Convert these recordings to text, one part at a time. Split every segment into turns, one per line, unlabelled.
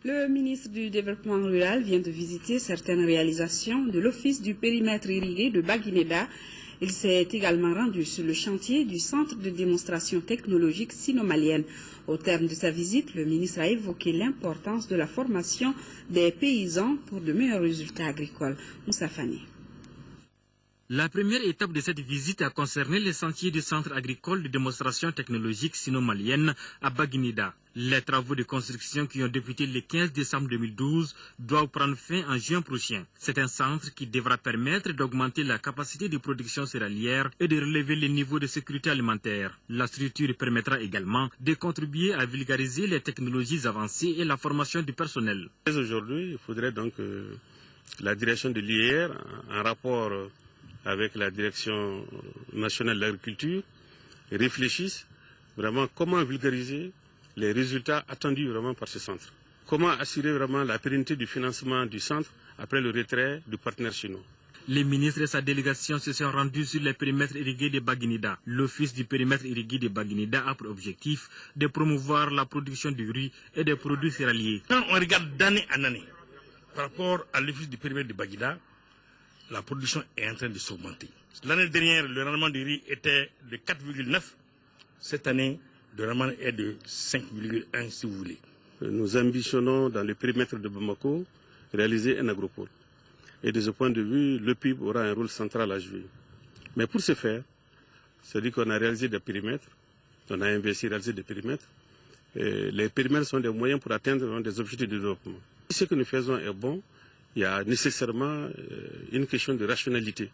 Le ministre du Développement rural vient de visiter certaines réalisations de l'Office du périmètre irrigué de Baguineda. Il s'est également rendu sur le chantier du centre de démonstration technologique sino-malienne. Au terme de sa visite, le ministre a évoqué l'importance de la formation des paysans pour de meilleurs résultats agricoles. Moussa Fani.
La première étape de cette visite a concerné les sentiers du centre agricole de démonstration technologique sino-malienne à Baguineda. Les travaux de construction qui ont débuté le 15 décembre 2012 doivent prendre fin en juin prochain. C'est un centre qui devra permettre d'augmenter la capacité de production céréalière et de relever les niveaux de sécurité alimentaire. La structure permettra également de contribuer à vulgariser les technologies avancées et la formation du personnel.
Aujourd'hui, il faudrait donc la direction de l'IR, en rapport avec la direction nationale de l'agriculture, réfléchissent vraiment comment vulgariser les résultats attendus vraiment par ce centre. Comment assurer vraiment la pérennité du financement du centre après le retrait du partenaire chinois.
Les ministres et sa délégation se sont rendus sur les périmètres irrigués de Baguineda. L'Office du périmètre irrigué de Baguineda a pour objectif de promouvoir la production du riz et des produits céréaliers.
Quand on regarde d'année en année, par rapport à l'Office du périmètre de Baguineda, la production est en train de s'augmenter. L'année dernière, le rendement du riz était de 4,9. Cette année, le rendement est de 5,1 si vous voulez.
Nous ambitionnons dans le périmètre de Bamako réaliser un agropole. Et de ce point de vue, le PIB aura un rôle central à jouer. Mais pour ce faire, c'est-à-dire qu'on a réalisé des périmètres, on a investi à réaliser des périmètres. Et les périmètres sont des moyens pour atteindre des objectifs de développement. Si ce que nous faisons est bon, il y a nécessairement une question de rationalité.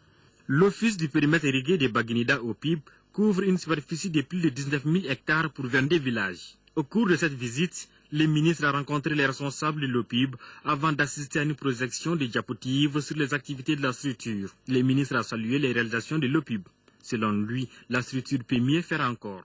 L'Office du périmètre irrigué de Baguineda au PIB couvre une superficie de plus de 19 000 hectares pour 22 villages. Au cours de cette visite, le ministre a rencontré les responsables de l'OPIB avant d'assister à une projection de diapositives sur les activités de la structure. Le ministre a salué les réalisations de l'OPIB. Selon lui, la structure peut mieux faire encore.